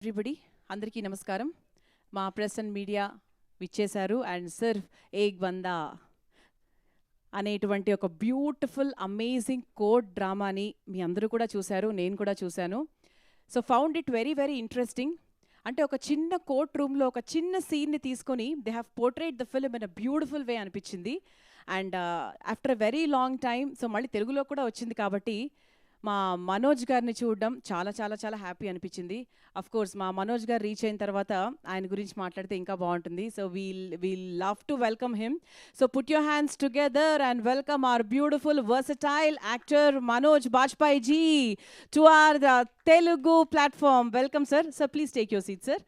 Everybody అందరికీ నమస్కారం. మా ప్రెస్ అండ్ మీడియా విచ్చేశారు అండ్ సిర్ఫ్ ఏక్ బందా అనేటువంటి ఒక బ్యూటిఫుల్ అమేజింగ్ కోర్ట్ డ్రామాని మీ అందరూ కూడా చూశారు, నేను కూడా చూశాను. So found it very very interesting. అంటే ఒక చిన్న కోర్ట్ రూమ్లో ఒక చిన్న సీన్ని తీసుకొని they have portrayed the film in a beautiful way అనిపించింది. And after a very long time so మళ్ళీ తెలుగులో కూడా వచ్చింది కాబట్టి మా మనోజ్ గారిని చూడడం చాలా చాలా చాలా హ్యాపీ అనిపించింది. అఫ్ కోర్స్ మా మనోజ్ గారు రీచ్ అయిన తర్వాత ఆయన గురించి మాట్లాడితే ఇంకా బాగుంటుంది. So we'll love to welcome him. So put your hands together and welcome our beautiful versatile actor Manoj Bajpai ji to our Telugu platform. Welcome sir. Sir, please take your seat, sir.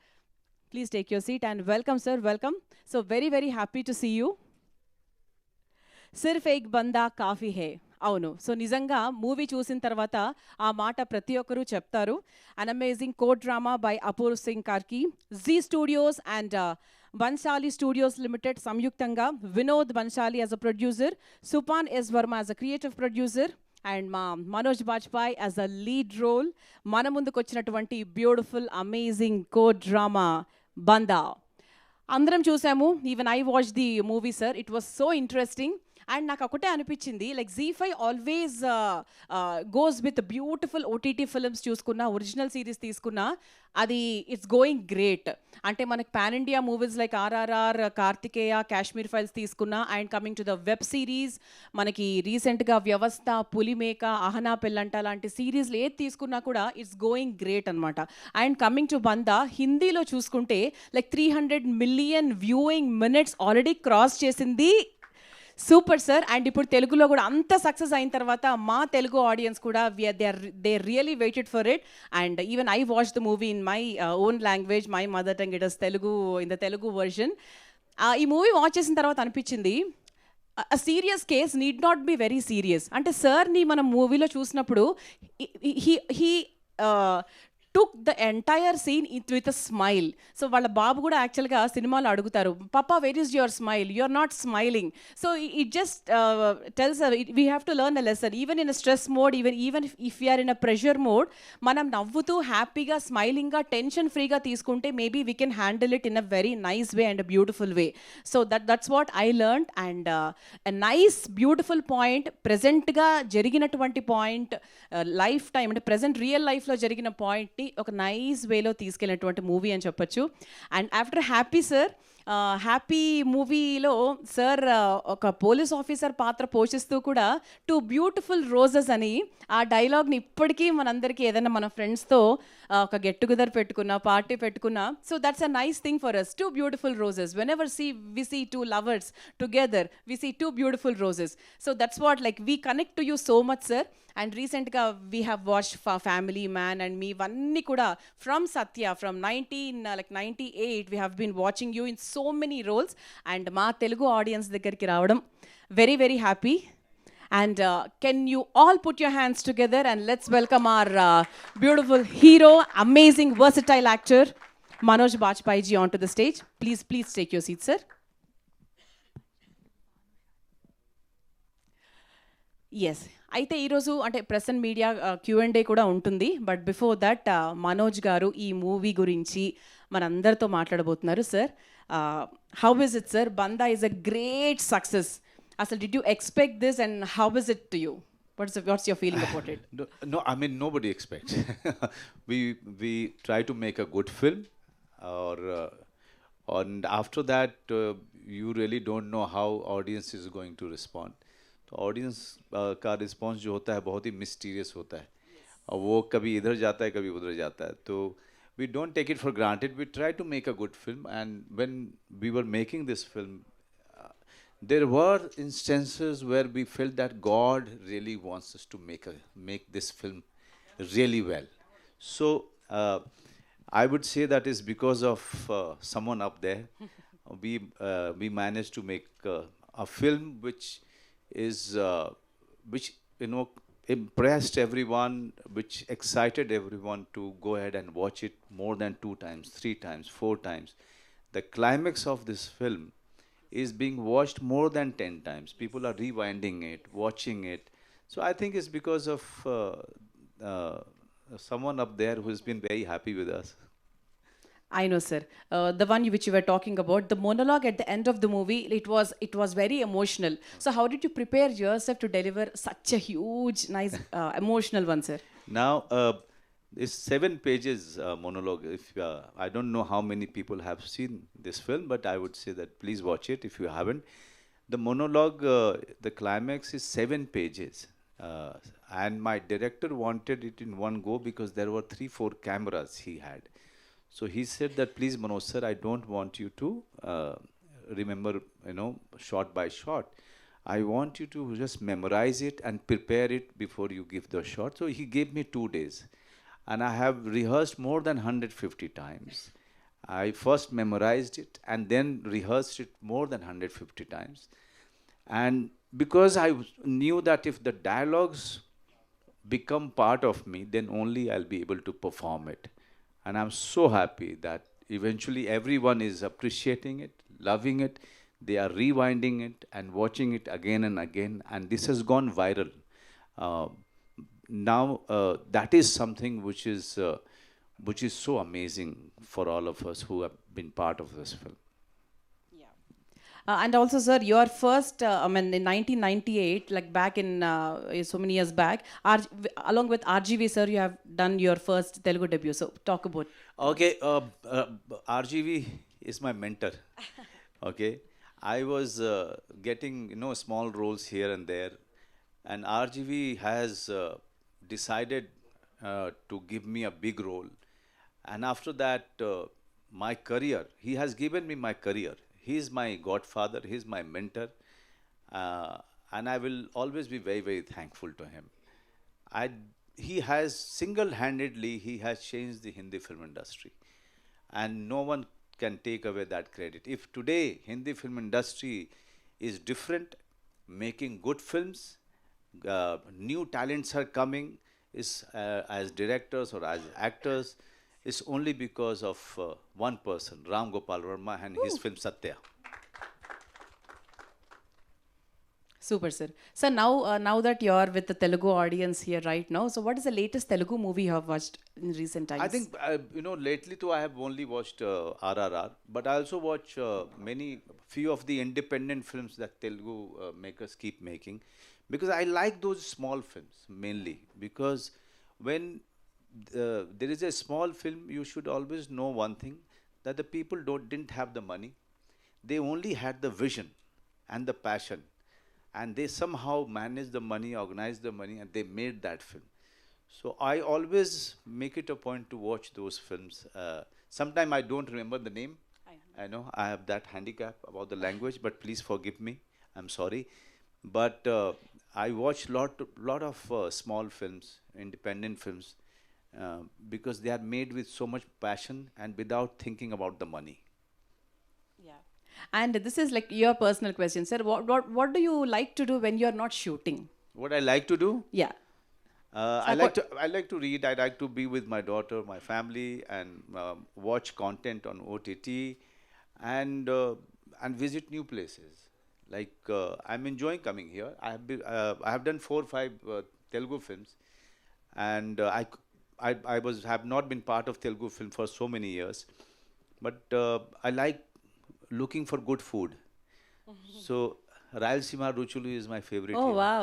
Please take your seat and welcome sir. Welcome. So very happy to see you. Sirf Ek Bandaa కాఫీ హే. అవును, so నిజంగా movie చూసిన తర్వాత ఆ మాట ప్రతి ఒక్కరూ చెప్తారు. An amazing court drama by Apoorv Singh Karki, Zee studios and Bhansali studios limited సంయుక్తంగా Vinod Bhansali as a producer, Supan S Varma as a creative producer and మా Manoj Bajpayee as a lead role మన ముందుకు వచ్చినటువంటి beautiful amazing court drama Bandaa అందరం చూసాము. Even I watch the movie sir, it was so interesting. And నాకు ఒకటే అనిపించింది, like Zee5 always goes with beautiful OTT films చూసుకున్నా, ఒరిజినల్ సిరీస్ తీసుకున్నా అది ఇట్స్ గోయింగ్ గ్రేట్. అంటే మనకి pan India movies like RRR, Karthikeya, Kashmir files తీసుకున్నా and coming to the web series మనకి రీసెంట్గా వ్యవస్థ, పులిమేక, అహనా పెళ్ళంట లాంటి సిరీస్లు ఏది తీసుకున్నా కూడా ఇట్స్ గోయింగ్ గ్రేట్ అనమాట. అండ్ కమింగ్ టు బందా హిందీలో చూసుకుంటే like 300 million viewing minutes already cross చేసింది. Super sir. అండ్ ఇప్పుడు తెలుగులో కూడా అంత సక్సెస్ అయిన తర్వాత మా తెలుగు ఆడియన్స్ కూడా they really waited for it. And even I watch the movie in my own language, my mother tongue, it is Telugu, in the Telugu version. ఈ మూవీ వాచ్ చేసిన తర్వాత అనిపించింది serious case need not be very serious. అంటే సార్ని మనం మూవీలో చూసినప్పుడు he took the entire scene with a smile. So వాళ్ళ బాబు కూడా యాక్చువల్గా సినిమాలో అడుగుతారు, పాపా where is your smile, you are not smiling. So it just tells we have to learn a lesson even in a stress mode, even if you're in a pressure mode, మనం నవ్వుతూ హ్యాపీగా స్మైలింగ్గా టెన్షన్ ఫ్రీగా తీసుకుంటే maybe we can handle it in a very nice way and a beautiful way. So that's what I learn. And a nice beautiful point, ప్రజెంట్గా జరిగినటువంటి point, life time అంటే present real లైఫ్లో జరిగిన పాయింట్ ఒక nice వేలో తీసుకెళ్ళినటువంటి movie అని చెప్పొచ్చు. And after happy sir, happy మూవీలో సార్ ఒక పోలీస్ ఆఫీసర్ పాత్ర పోషిస్తూ కూడా టూ బ్యూటిఫుల్ రోజెస్ అని ఆ డైలాగ్ని ఇప్పటికీ మనందరికీ ఏదైనా మన ఫ్రెండ్స్తో ఒక గెట్ టుగెదర్ పెట్టుకున్నా, పార్టీ పెట్టుకున్నా, so that's a nice thing for us. Two beautiful roses, whenever we see two lovers together, we see two beautiful roses. So that's what like we connect to you so much sir. And recently we have watch family man and మీ ఇవన్నీ కూడా from Satya, from 98 we have been watching you in so many roles. And మా Telugu audience దగ్గరికి రావడం very happy. And can you all put your hands together and let's welcome our beautiful hero, amazing versatile actor Manoj Bajpai ji onto the stage. Please take your seat, sir. Yes, అయితే ఈరోజు అంటే press and media Q&A కూడా ఉంటుంది. But before that Manoj గారు ఈ movie గురించి మనందరితో మాట్లాడబోతున్నారు. Sir, how is it sir? Bandaa is a great success. అసలు did you expect this and how is it to you? What's your feeling about it? No, I mean nobody expects. we try to make a good film, or and after that you really don't know how audience is going to respond. तो audience का response जो होता है बहुत ही mysterious होता है, और वो कभी इधर जाता है कभी उधर जाता है. तो we don't take it for granted. We try to make a good film, and when we were making this film, there were instances where we felt that God really wants us to make this film really well. So I would say that is because of someone up there. We managed to make a film which you know impressed everyone, which excited everyone to go ahead and watch it more than 2 times, 3 times, 4 times. The climax of this film is being watched more than 10 times. People are rewinding it, watching it. So I think it's because of someone up there who's been very happy with us. I know, sir. The one which you were talking about, the monologue at the end of the movie, it was very emotional. So, how did you prepare yourself to deliver such a huge, nice, emotional one, sir? Now, it's 7 pages monologue. If I don't know how many people have seen this film, but I would say that please watch it if you haven't. The monologue, the climax is 7 pages, and my director wanted it in one go because there were 3, 4 cameras he had. So he said that please, Manoj sir, I don't want you to remember, shot by shot. I want you to just memorize it and prepare it before you give the shot. So he gave me 2 days. And I have rehearsed more than 150 times. I first memorized it and then rehearsed it more than 150 times. And because knew that if the dialogues become part of me, then only I'll be able to perform it. And I'm so happy that eventually everyone is appreciating it, loving it. They are rewinding it and watching it again and again. And this has gone viral. Uh, Now, that is something which is so amazing for all of us who have been part of this film. And also, sir, your first, I mean, in 1998, like back in so many years back, along with RGV, sir, you have done your first Telugu debut. So, talk about. Okay, RGV is my mentor. Okay, I was getting small roles here and there, and RGV has decided to give me a big role. And after that, my career, he has given me my career. He is my godfather, he is my mentor, uh, and I will always be very, very thankful to him. I, he has single-handedly, he has changed the Hindi film industry, and no one can take away that credit. If today Hindi film industry is different, making good films, new talents are coming, is as directors or as actors, is only because of one person, Ram Gopal Verma, and his film Satya. Super, sir. So now that you're with the Telugu audience here right now, so what is the latest Telugu movie you have watched in recent times? I think lately too I have only watched RRR, but I also watch few of the independent films that Telugu makers keep making, because I like those small films mainly, because when there is a small film, you should always know one thing, that the people didn't have the money, they only had the vision and the passion, and they somehow managed the money, organized the money, and they made that film. So I always make it a point to watch those films. Sometime I don't remember the name. I know I have that handicap about the language, but please forgive me. I'm sorry. But I watch lot of small films, independent films, because they are made with so much passion and without thinking about the money. Yeah. And this is like your personal question, sir. What do you like to do when you're not shooting? What I like to do, Yeah. I like to read. I like to be with my daughter, my family, and watch content on OTT, and visit new places. Like I'm enjoying coming here. I have done 4 or 5 Telugu films, and I have not been part of Telugu film for so many years, but I like looking for good food. So Rayalaseema Ruchulu is my favorite Oh, here. wow.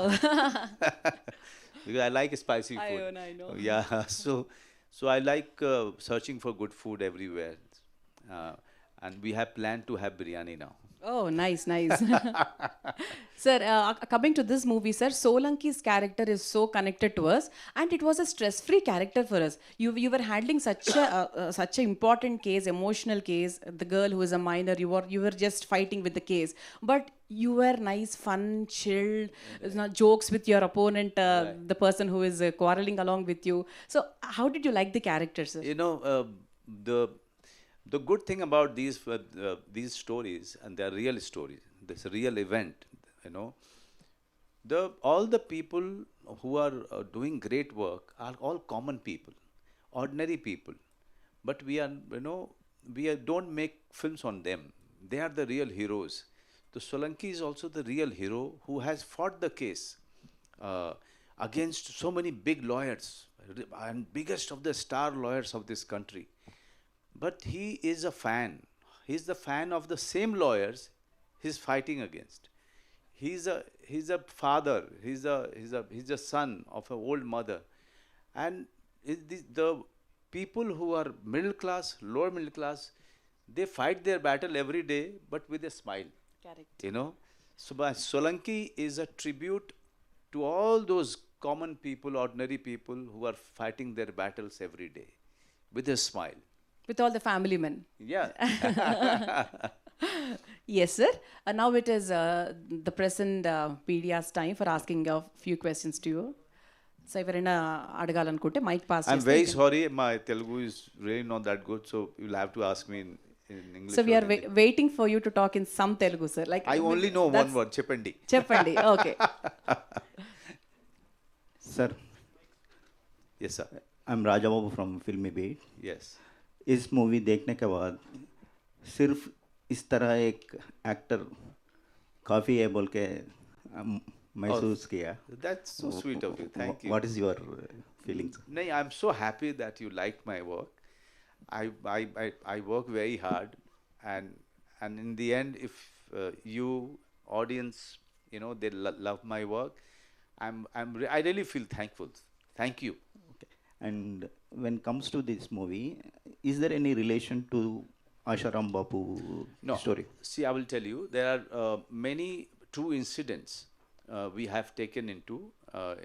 Because I like spicy food. I know. Yeah, so I like searching for good food everywhere, uh, and we have planned to have biryani now. Oh, nice, nice. Sir, coming to this movie, sir, Solanki's character is so connected to us, and it was a stress-free character for us. You were handling such a important case, emotional case. The girl who is a minor, you were just fighting with the case, but you were nice, fun, chilled, jokes with your opponent, Right. the person who is quarreling along with you. So, how did you like the character, sir? You know, the the good thing about these stories, and they're real stories. This real event, you know. The all the people who are doing great work are all common people, ordinary people. But don't make films on them. They are the real heroes. The Solanki is also the real hero who has fought the case uh, against so many big lawyers and biggest of the star lawyers of this country. but he is a fan. He's the fan of the same lawyers he's fighting against. He's a father. He's a son of an old mother, and the people who are middle class, lower middle class, they fight their battle every day, but with a smile. Correct. You know, so Solanki is a tribute to all those common people, ordinary people who are fighting their battles every day with a smile. With all the family men. Yeah. Yes, sir. Now it is the present media's time for asking a few questions to you. So, ఎవరైనా అడగాలనుకుంటే mic pass I'm very sorry, my Telugu is really not that good, so you'll have to ask me in English. So or we're Hindi. Waiting for you to talk in some Telugu sir like I only know one word, Cheppandi. చెప్పండి okay sir Yes, sir. I am Raja Babu from Filmy Beat. Yes. इस movie देखने के बाद सिर्फ इस तरह एक actor काफ़ी है बोल के महसूस किया. That's so sweet of you. Thank you. What is your feelings? No, I'm so happy that you like my work. I work very hard, and in the end, if you audience, they love my work, I really feel thankful. Thank you. Okay. And when comes to this movie, is there any relation to Asharam Bapu No. story? See, I will tell you, there are many true incidents we have taken into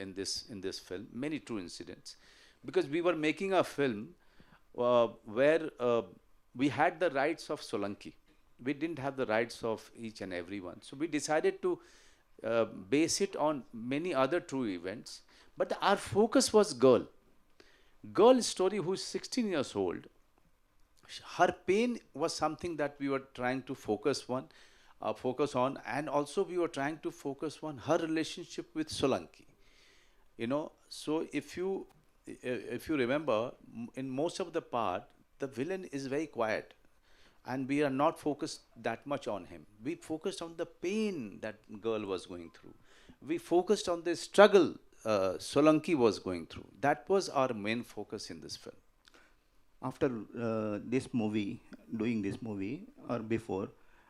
in this film. Many true incidents, because we were making a film where we had the rights of Solanki. We didn't have the rights of each and every one. So we decided to base it on many other true events. But our focus was girl story who is 16 years old. Her pain was something that we were trying to focus on, and also we were trying to focus on her relationship with Solanki. So if you remember, in most of the part, the villain is very quiet, and we are not focused that much on him. We focused on the pain that girl was going through. We focused on the struggle Solanki was going through. That was our main focus in this film. After doing this movie or before,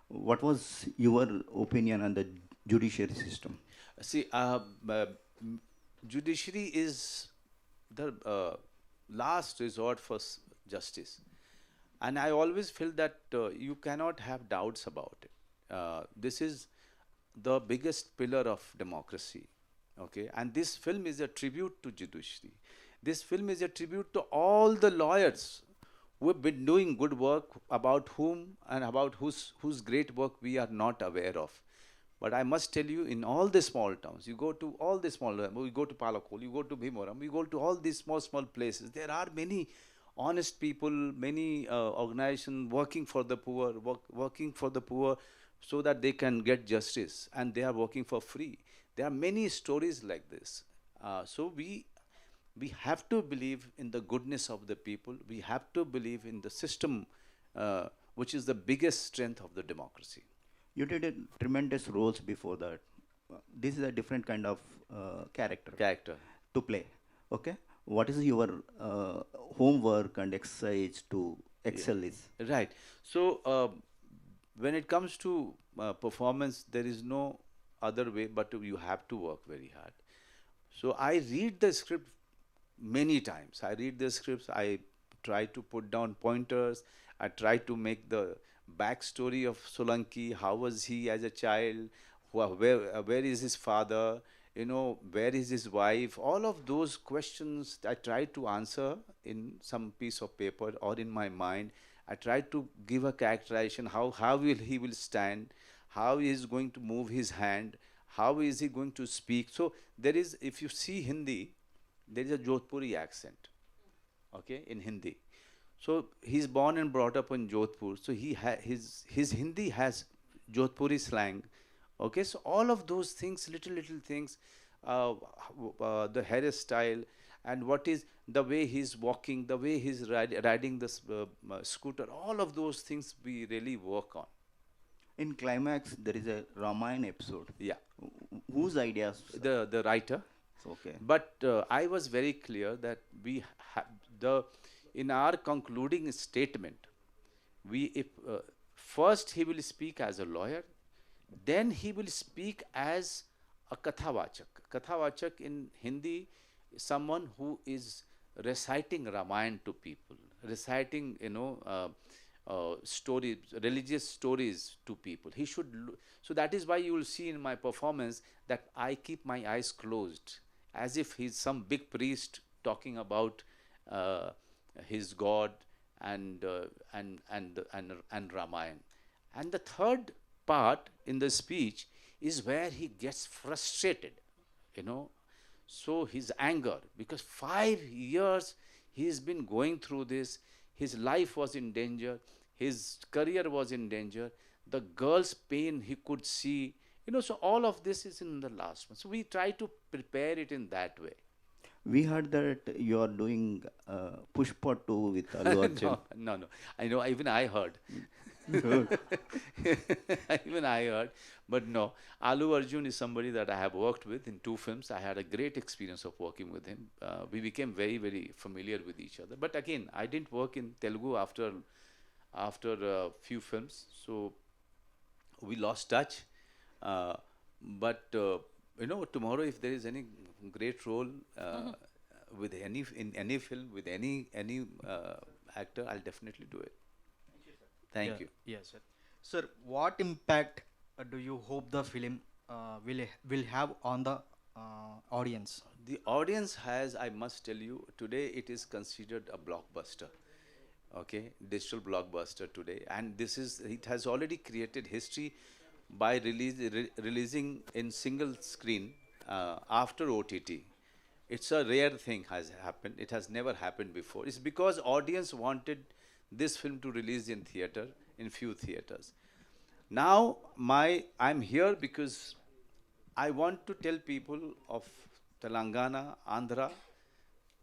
what was your opinion on the judiciary system? See, judiciary is the last resort for justice, and I always feel that you cannot have doubts about it. This is the biggest pillar of democracy, okay? And this film is a tribute to judiciary. This film is a tribute to all the lawyers who have been doing good work, about whom and about whose great work we are not aware of. But I must tell you, in all the small towns, you go to all the small, we go to Palakol, you go to Bhimoram, we go to all these small places. There are many honest people, many organizations working for the poor, so that they can get justice, and they are working for free. There are many stories like this. So we have to believe in the goodness of the people. We have to believe in the system, which is the biggest strength of the democracy. You did a tremendous roles before that. This is a different kind of character to play. Okay, what is your homework and exercise to excel this? Right. So when it comes to performance, there is no other way but you have to work very hard. So I read the script many times. I read the scripts. I try to put down pointers. I try to make the backstory of Solanki. How was he as a child? Where is his father? Where is his wife? All of those questions I try to answer in some piece of paper or in my mind. I try to give a characterization. How he will stand? How he is going to move his hand? How is he going to speak? So there is, if you see Hindi, there is a Jodhpuri accent, okay, in Hindi. So he's born and brought up in Jodhpur. So his Hindi has Jodhpuri slang, okay. So all of those things, little things, the hairstyle, and what is the way he's walking, the way he's riding this scooter, all of those things we really work on. In climax, there is a Ramayana episode. Yeah. Whose ideas? The writer. Okay. But I was very clear that in our concluding statement, First he will speak as a lawyer, then he will speak as a kathavachak. Kathavachak in Hindi is someone who is reciting Ramayana to people, reciting, stories, religious stories to people. So that is why you will see in my performance that I keep my eyes closed, as if he's some big priest talking about uh, his God and Ramayana. And the third part in the speech is where he gets frustrated, you know. So his anger, because 5 years he's been going through this, his life was in danger, his career was in danger, the girl's pain he could see, so all of this is in the last one. So we try to prepare it in that way. We heard that you are doing Pushpa 2 with Allu Arjun. No. I know, even I heard. Even I heard. But no, Allu Arjun is somebody that I have worked with in 2 films. I had a great experience of working with him. We became very, very familiar with each other. But again, I didn't work in Telugu after a few films. So we lost touch. But tomorrow if there is any great role with in any film with any actor, I'll definitely do it. Thank you. Yes, sir. Sir, what impact do you hope the film will have on the audience? The audience has, I must tell you, today it is considered a blockbuster. Okay, digital blockbuster today, and it has already created history by releasing in single screen after OTT. It's a rare thing has happened. It has never happened before. It's because audience wanted this film to release in theater, in few theaters. Now I'm here because I want to tell people of Telangana, Andhra,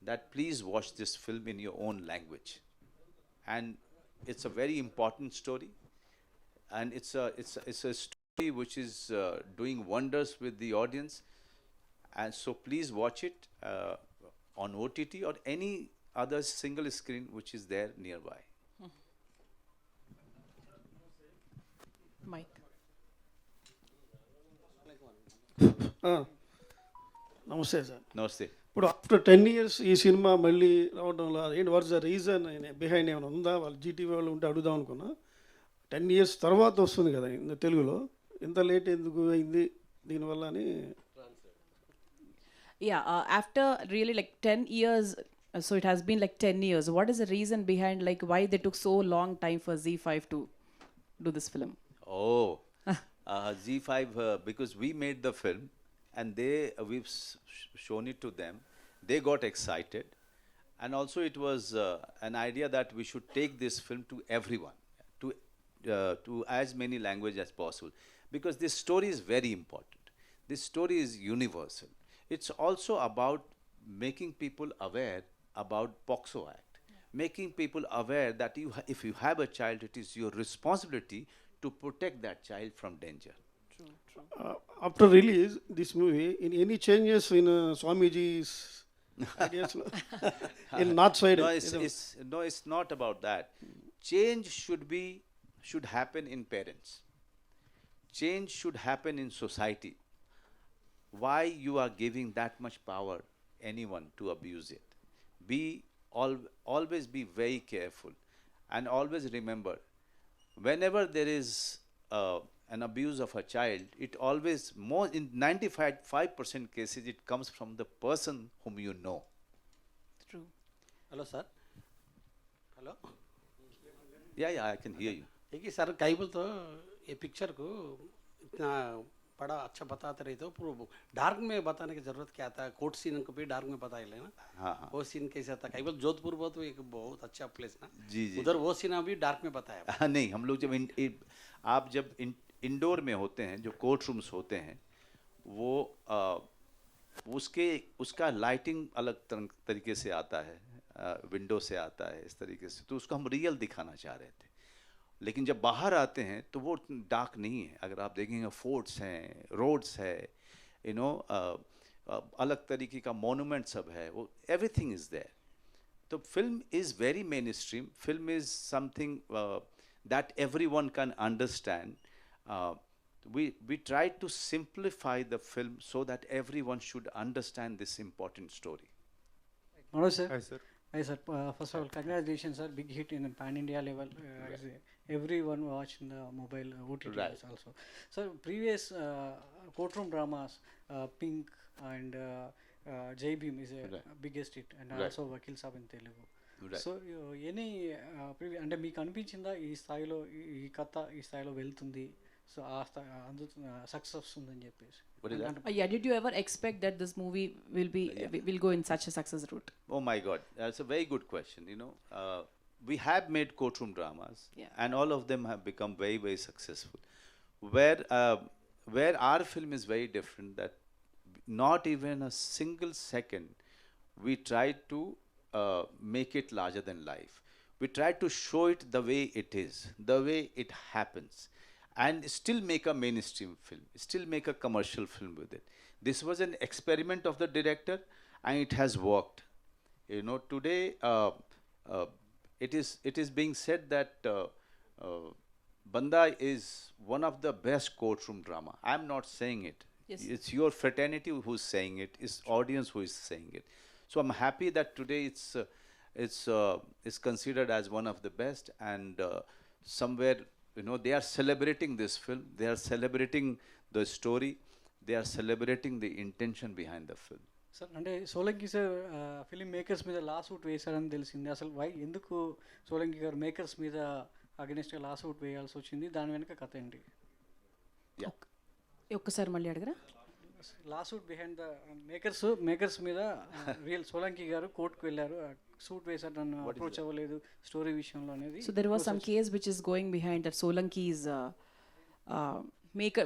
that please watch this film in your own language. And it's a very important story, and it's a story which is doing wonders with the audience. And so please watch it on OTT or any other single screen which is there nearby. Mike. నమస్తే sir. Namaste. ఇప్పుడు after 10 years ఈ cinema మళ్ళీ రావడంలో ఏంటి what's the reason behind ఏమైనా ఉందా? వాళ్ళు Zee TV వాళ్ళు ఉంటే అడుగుదాం అనుకున్నా. 10 years తర్వాత వస్తుంది కదా తెలుగులో, ఇంత లేట్ ఎందుకు అయింది దీనివల్ల అని. Yeah, after really like 10 years, so it has been like 10 years. What is the reason behind like why they took so long time for Z5 to do this film? Oh, Z5, because we made the film and we've shown it to them. They got excited, and also it was an idea that we should take this film to everyone, to as many languages as possible, because this story is very important. This story is universal. It's also about making people aware about POXO Act, making people aware that if you have a child, it is your responsibility to protect that child from danger. After release this movie, in any changes in Swamiji's ideas in north side? No, it's not about that. Change should happen in parents. Change should happen in society. Why you are giving that much power anyone to abuse it? Always be very careful, and always remember, whenever there is an abuse of a child, it always, more in 95% cases, it comes from the person whom you know. True. Hello sir. Hello. Yeah, I can hear you. देखिए sir, काइबल तो ये picture को इतना बड़ा अच्छा बताते रहे, तो पूरा डार्क में बताने की जरूरत क्या था? कोर्ट सीन को भी डार्क में बताए लेना. हाँ. वो सीन कैसा था? काइबल जोधपुर एक बहुत अच्छा प्लेस ना. जी. उधर वो सीन अभी डार्क में बताया. नहीं, हम लोग आप जब इंडोर में होते हैं, जो कोर्ट रूम्स होते हैं, वो उसका लाइटिंग अलग तरीके से आता है, विंडो से आता है, इस तरीके से, तो उसको हम रियल दिखाना चाह रहे थे. लेकिन जब बाहर आते हैं तो वो डार्क नहीं है. अगर आप देखेंगे, फोर्ट्स हैं, रोड्स है, अलग तरीके का मोनूमेंट सब है, वो एवरीथिंग इज देयर. तो film is very main stream. Film is something that everyone can understand. We try to simplify the film so that everyone should understand this important story. Manoj sir. Hi, sir. Hi sir. First of all, congratulations sir. Big hit in pan India level. Everyone watched in the mobile OTT Right. also. So previous courtroom dramas, Pink and Jai Bhim is a Right. biggest hit, and Right. also Vakil Saab in Telugu. Right. So any అంటే మీకు అనిపించిందా ఈ స్థాయిలో ఈ కథ ఈ స్థాయిలో వెళ్తుంది, సో ఆ స్థాయి అందుతుంది సక్సెస్ వస్తుందని చెప్పేసి? What is that? Yeah, did you ever expect that this movie will go in such a success route? Oh my God, that's a very good question. We have made courtroom dramas, Yeah. and all of them have become very, very successful. Where our film is very different, that not even a single second we tried to make it larger than life. We tried to show it the way it is, the way it happens, and still make a mainstream film, still make a commercial film with it. This was an experiment of the director, and it has worked. Today it is being said that Bandaa is one of the best courtroom drama. I'm not saying it. Yes. It's your fraternity who's saying it. It's audience who is saying it. So I'm happy that today it's considered as one of the best, and somewhere they are celebrating this film. They are celebrating the story. They are celebrating the intention behind the film. Sir అంటే Solanki sir film makers మీద లా suit వేశారని తెలిసింది. అసలు ఎందుకు సోలంకి గారు makers మీద అగెనిస్ట్గా లా suit వేయాల్సి వచ్చింది? దాని వెనక కథ ఏంటి? ఒక్కసారి మళ్ళీ అడగరా? లా సూట్ బిహైండ్ ద మేకర్స్ మీద రియల్ సోలంకి గారు కోర్టుకు వెళ్ళారు, సూట్ వేశారు, నన్ను అప్రోచ్ అవ్వలేదు స్టోరీ విషయంలో అనేది. So there was some case which is going behind that Solanki's maker.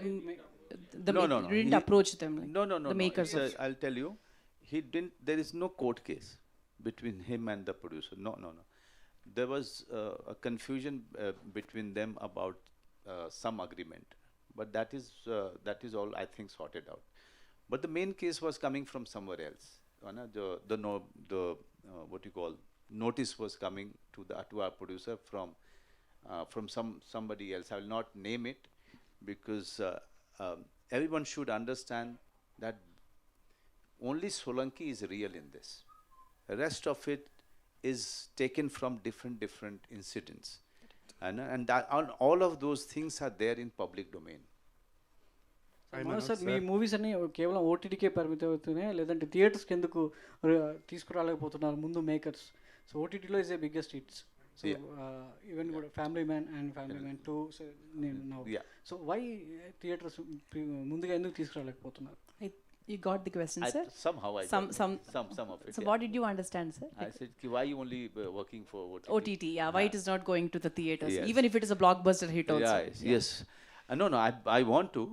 No. Didn't approach them. Like No. The makers Sir, of. I'll tell you, he didn't. There is no court case between him and the producer. No. There was a confusion between them about some agreement, but that is all, I think, sorted out. But the main case was coming from somewhere else. What you call notice was coming to our producer from somebody else. I will not name it, because everyone should understand that only Solanki is real in this. The rest of it is taken from different incidents, and all of those things are there in public domain. Sir me movies అన్ని కేవలం ఓటీటీకే పరిమితం అవుతున్నాయి, లేదంటే థియేటర్స్కి ఎందుకు తీసుకురాలేకపోతున్నారు ముందు makers? So ఓటీటీలో is a biggest hits. So even కూడా family man and family man 2 నేను. సో వై థియేటర్స్ ముందుగా ఎందుకు తీసుకురాలేకపోతున్నారు? You got the question, sir? Somehow I Some of it. So what did you understand, sir? I said, why you only working for OTT? OTT, yeah. Why it is not going to the theaters, Yes. even if it is a blockbuster hit also? Yes. No. I want to.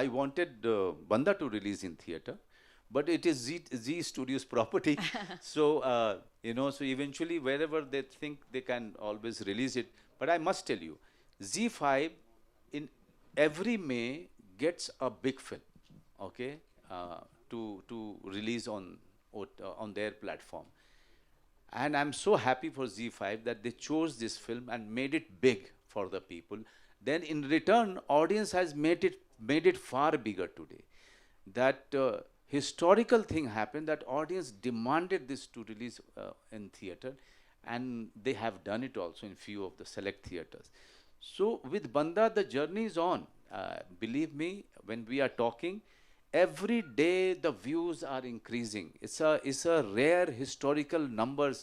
I wanted Bandaa to release in theater, but it is Z Studios property. So so eventually wherever they think they can always release it. But I must tell you, Z5 in every May gets a big film, okay, to release on their platform. And I'm so happy for Z5 that they chose this film and made it big for the people. Then in return, audience has made it far bigger today. That historical thing happened, that audience demanded this to release in theater, and they have done it also in few of the select theaters. So with Bandaa, the journey is on. Believe me, when we are talking, every day the views are increasing. It's a rare historical numbers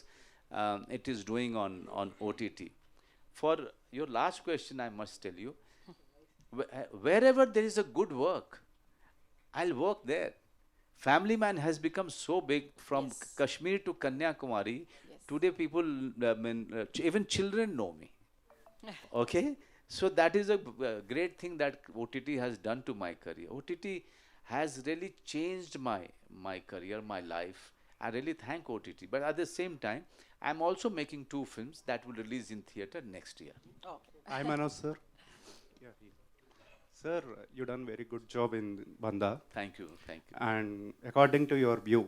it is doing on OTT. For your last question, I must tell you, wherever there is a good work, I'll work there. Family Man has become so big from Kashmir to Kanyakumari. Today people, even children know me. Okay? So that is a great thing that OTT has done to my career. OTT has really changed my career, my life. I really thank OTT. But at the same time, I'm also making 2 films that will release in theater next year. Hi, Manoj, sir. Sir, you done very good job in Bandaa. Thank you. And according to your view,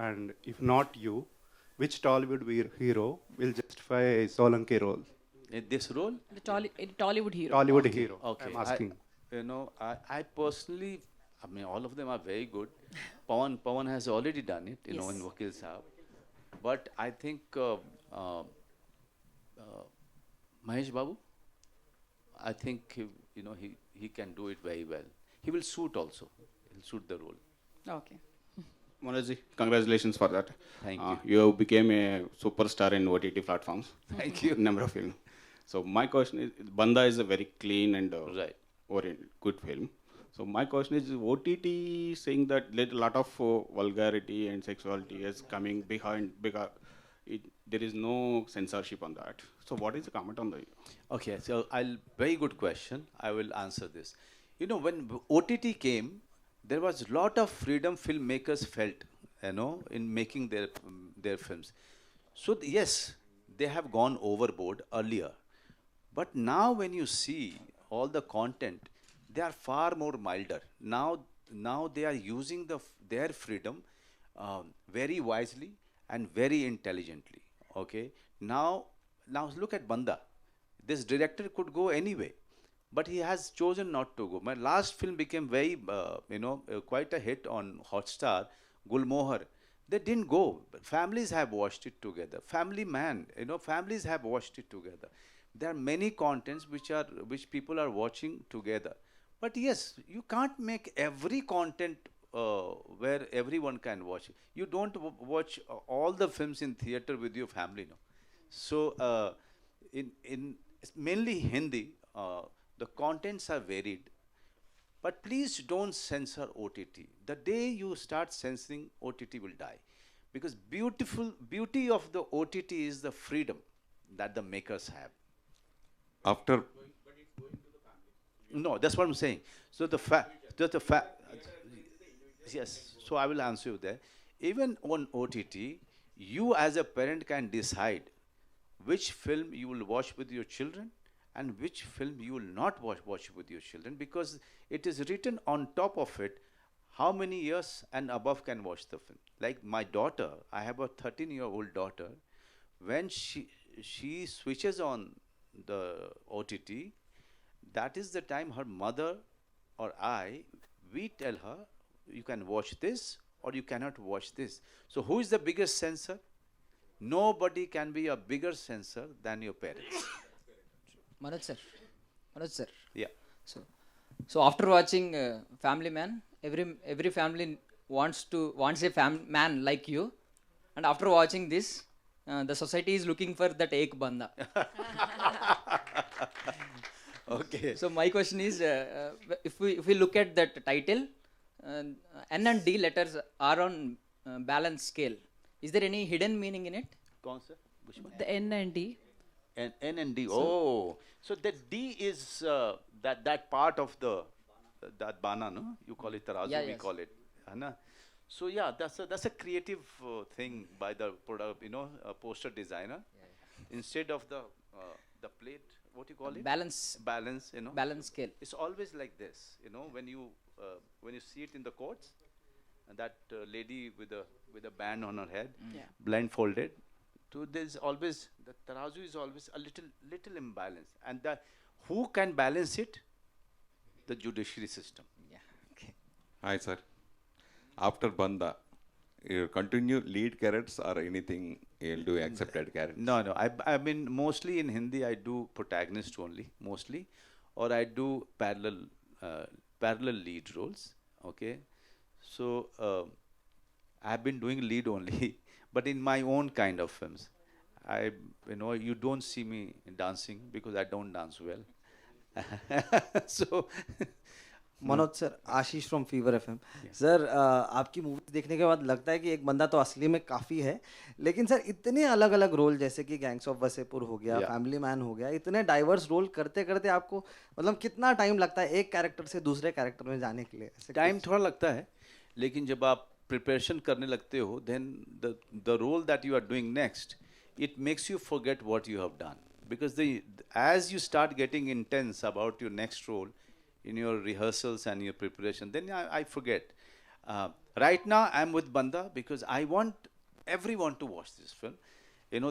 and if not you, which Tollywood hero will justify a Solanki role? In this role? Tollywood hero. Tollywood hero. Okay. I'm asking. I personally, I mean, all of them are very good. Pawan has already done it, in Yes. Vakil Saab. But I think uh, Mahesh Babu, I think he can do it very well. He will suit also. He'll suit the role. Okay. Manojji, congratulations for that. Thank you. You became a superstar in OTT platforms. Thank you. Number of films. So my question is, Banda is a very clean and Right. oriented, good film. So my question is, OTT saying that a lot of vulgarity and sexuality is coming behind, because there is no censorship on that. So what is the comment on the? Okay, so very good question. I will answer this. When OTT came, there was a lot of freedom filmmakers felt, in making their films. So yes, they have gone overboard earlier, but now when you see all the content, they are far more milder. Now they are using their freedom very wisely and very intelligently. Okay. Now look at Banda. This director could go anyway, but he has chosen not to go. My last film became very, quite a hit on Hotstar, Gulmohar. They didn't go. But families have watched it together. Family Man, families have watched it together. There are many contents which people are watching together. But yes, you can't make every content where everyone can watch it. You don't watch all the films in theater with your family, no. So in mainly Hindi, the contents are varied. But please don't censor OTT. The day you start censoring, OTT will die. Because beauty of the OTT is the freedom that the makers have. After No, that's what I'm saying. So yes. So I will answer you there. Even on OTT, you as a parent can decide which film you will watch with your children and which film you will not watch with your children, because it is written on top of it how many years and above can watch the film. Like my daughter, I have a 13-year-old daughter. When she switches on the OTT, that is the time her mother or we tell her, you can watch this or you cannot watch this. So who is the biggest censor? Nobody can be a bigger censor than your parents. Manoj sir. Yeah. So after watching Family Man, every family wants a man like you, and after watching this, the society is looking for that Ek Banda. Okay. So my question is, if we look at that title, N and D letters are on balance scale. Is there any hidden meaning in it? Kaun sa? Which one? The N and D. N and D. So that D is that part of that bana, no? You call it tarazu, Yeah, we yes. call it. Hai. So yeah, that's a creative thing by the product, poster designer. Instead of the plate, what you call it? Balance Balance, scale. It's always like this, when you see it in the courts, and that lady with a band on her head, Yeah. blindfolded. So there's always the tarazu is always a little imbalance, and who can balance it? The judiciary system. Yeah. Okay. hi sir, after Banda, you continue lead characters or anything you'll do accepted characters? No. I mean, mostly in Hindi, I do protagonist only, mostly, or I do parallel lead roles. Okay, so I've been doing lead only, but in my own kind of films. You don't see me dancing because I don't dance well. So Manoj sir, Ashish from fever FM sir, आपकी movie देखने के बाद लगता है कि एक बंदा तो असली में काफ़ी है, लेकिन सर इतने अलग अलग रोल, जैसे कि गैंग्स ऑफ वसेपुर हो गया, फैमिली मैन हो गया, इतने डाइवर्स रोल करते करते आपको मतलब कितना टाइम लगता है एक कैरेक्टर से दूसरे कैरेक्टर में जाने के लिए? टाइम थोड़ा लगता है, लेकिन जब आप प्रिपरेशन करने लगते हो, then the role that you are doing next, it makes you forget what you have done, because as you start getting intense about your next role in your rehearsals and your preparation, then I forget. Right now I'm with Banda because I want everyone to watch this film.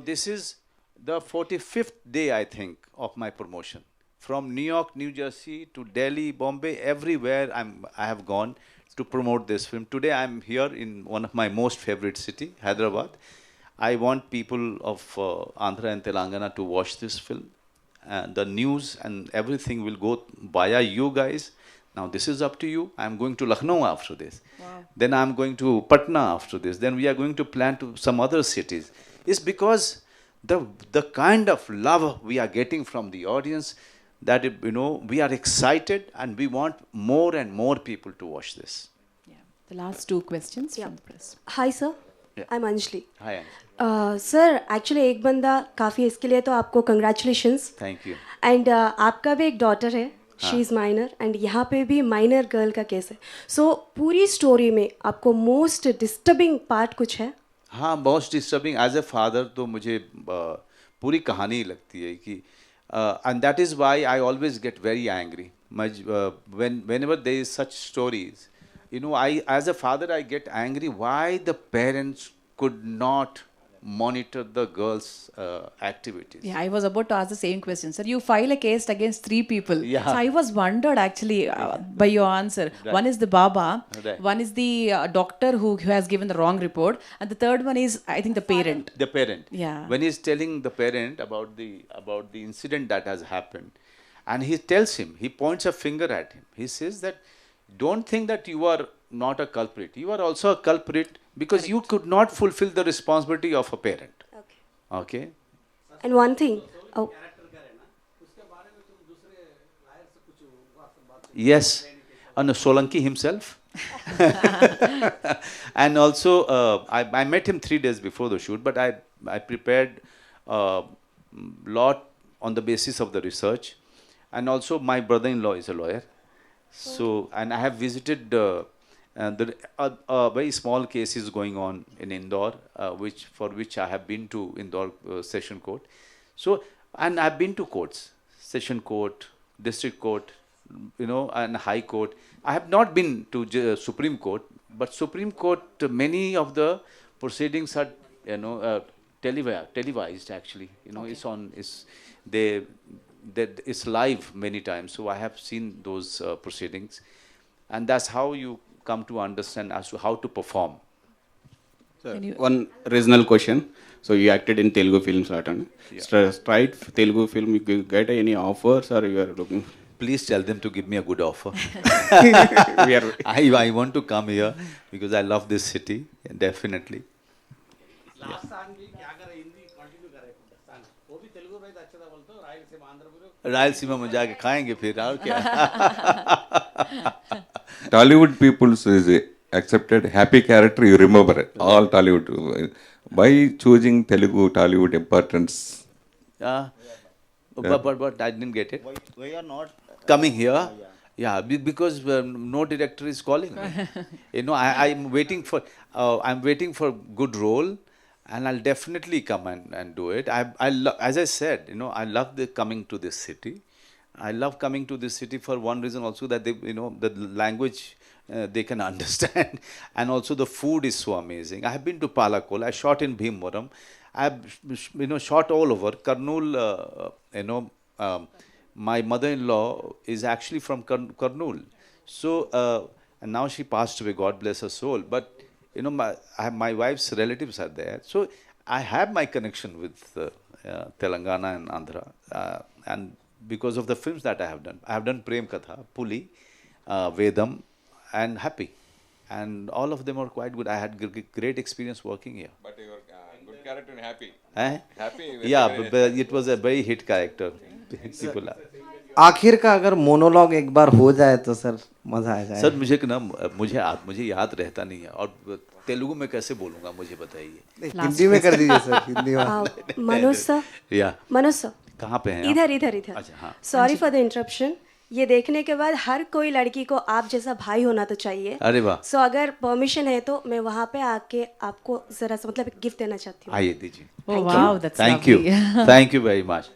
This is the 45th day, I think, of my promotion. From New York, New Jersey to Delhi, Bombay, everywhere I have gone to promote this film. Today I'm here in one of my most favorite city, Hyderabad. I want people of Andhra and Telangana to watch this film. The news and everything will go via you guys. Now this is up to you. I'm going to Lucknow after this. Wow. Then I'm going to Patna after this. Then we are going to plan to some other cities. It's because the kind of love we are getting from the audience that we are excited and we want more and more people to watch this. Yeah. The last two questions from the press. Hi sir, Yeah. I'm Anjali. Hi. Sir actually एक बंदा काफ़ी इसके लिए तो आपको congratulations Thank you. And आपका भी एक डॉटर है शी इज़ माइनर एंड यहाँ पे भी माइनर गर्ल का केस है सो पूरी स्टोरी में आपको मोस्ट डिस्टर्बिंग पार्ट कुछ है हाँ most disturbing as a father तो मुझे पूरी कहानी लगती है कि and that is why I always get very angry whenever there is such stories I as a father I get angry why the parents could not monitor the girls' activities. Yeah, I was about to ask the same question, sir. You file a case against 3 people. Yeah. So I was wondered actually by your answer. Right. One is the Baba, Right. one is the doctor who has given the wrong report, and the third one is, I think, the parent. The parent. Yeah. When he's telling the parent about the incident that has happened, and he tells him, he points a finger at him. He says that, don't think that you are not a culprit. You are also a culprit because you could not fulfill the responsibility of a parent. Okay. And one thing Yes. And Solanki himself. And also, I met him 3 days before the shoot, but I prepared a lot on the basis of the research. And also, my brother-in-law is a lawyer. So, and I have visited a very small case is going on in Indore, for which I have been to Indore Session Court. So, and I've been to courts, Session Court, District Court, and High Court. I have not been to Supreme Court, but Supreme Court, many of the proceedings are, televised actually. It's live many times. So I have seen those proceedings, and that's how you come to understand as to how to perform. Sir, one regional question. So you acted in Telugu films, right? Yeah. Straight Telugu film, you get any offers or you are looking? Please tell them to give me a good offer. We are I want to come here because I love this city, definitely. Last song भी क्या कर Hindi continue करे song वो भी तेलुगु में अच्छा था बोलते रायलसीमा आंध्र में रायलसीमा में जाके खाएंगे फिर और क्या. Tollywood people is accepted happy character, you remember it. All Tollywood. By choosing Telugu, Tollywood importance? But I didn't get it. Why are not Coming here? Yeah, because no director is calling me. I'm waiting for good role, and I'll definitely come and do it. As I said, I love coming to this city. I love coming to this city for one reason also, that they, the language they can understand, and also the food is so amazing. I have been to Palakol. I shot in Bhimwaram. I've shot all over Kurnool. My mother-in-law is actually from Kurnool. So and now she passed away. God bless her soul. But my wife's relatives are there. So I have my connection with Telangana and Andhra, and because of the films that I have done Prem Katha, Puli, Vedam, and Happy, and all of them are quite good. I had great experience working here. But your good character in Happy. Happy. Yeah, but it was a very hit character. People are. आखिर का अगर monologue एक बार हो जाए तो sir मजा आ जाए. Sir मुझे याद रहता नहीं है, और तेलुगु में कैसे बोलूँगा मुझे बताइए. हिंदी में कर दीजिए सर. हिंदी में. मनोज सर. या मनोज सर. कहाँ पे हैं? इधर. अच्छा हाँ. Sorry for the interruption. ये देखने के बाद हर कोई लड़की को आप जैसा भाई होना तो चाहिए. अरे वाह. सो अगर परमिशन है तो मैं वहाँ पे आके आपको जरा सा मतलब गिफ्ट देना चाहती हूँ. आइए दीजिए. Oh wow, that's Thank lovely. you. Thank you very much.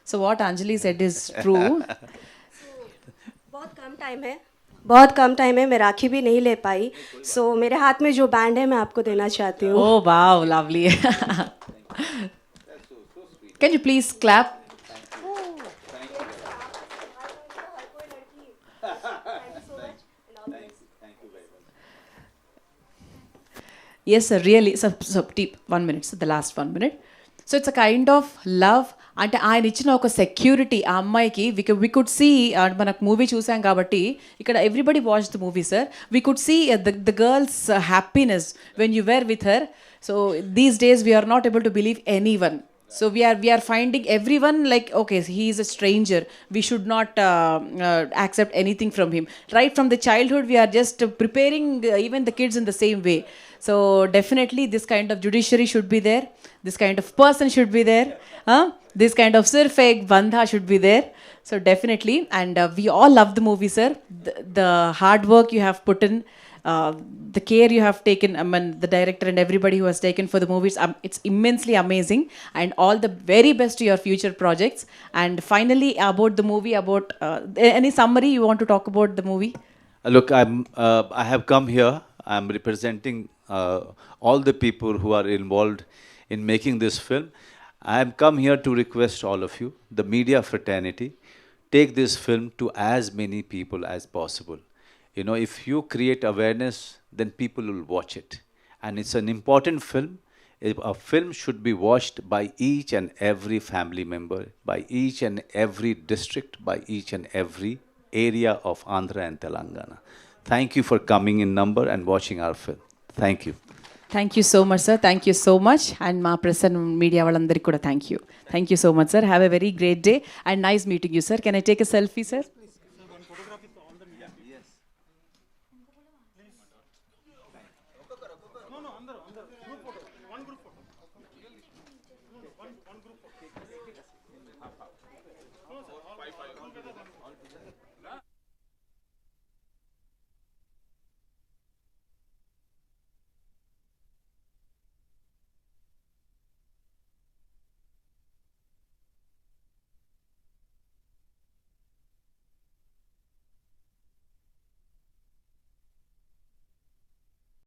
So what Anjali said is true. बहुत कम टाइम है. बहुत कम टाइम है, मैं राखी भी नहीं ले पाई, सो मेरे हाथ में जो बैंड है मैं आपको देना चाहती हूँ. Oh, wow, lovely. Can you please clap? Yes, sir, really. So deep. 1 minute, so the last 1 minute. So it's a kind of love. అంటే ఆయన ఇచ్చిన ఒక సెక్యూరిటీ ఆ అమ్మాయికి వి కుడ్ సీ మనకు మూవీ చూసాం కాబట్టి ఇక్కడ everybody watch the movie sir we could see the girl's happiness when you were with her so these days we're not able to believe anyone. So we are finding everyone like, okay, he is a stranger. We should not accept anything from him. Right from the childhood, we are just preparing even the kids in the same way. So definitely, this kind of judiciary should be there. This kind of person should be there. This kind of Sirf Bandaa should be there. So definitely, and we all love the movie, sir. The hard work you have put in. The care you have taken, I mean, the director and everybody who has taken for the movies, it's immensely amazing, and all the very best to your future projects. And finally, about the movie, about any summary you want to talk about the movie? Look, I have come here. I'm representing all the people who are involved in making this film. I have come here to request all of you, the media fraternity, take this film to as many people as possible. You know, if you create awareness, then people will watch it. And it's an important film. A film should be watched by each and every family member, by each and every district, by each and every area of Andhra and Telangana. Thank you for coming in number and watching our film. Thank you. Thank you so much, sir. Thank you so much. And ma press and media valandariki kuda thank you. Thank you so much, sir. Have a very great day and nice meeting you, sir. Can I take a selfie, sir?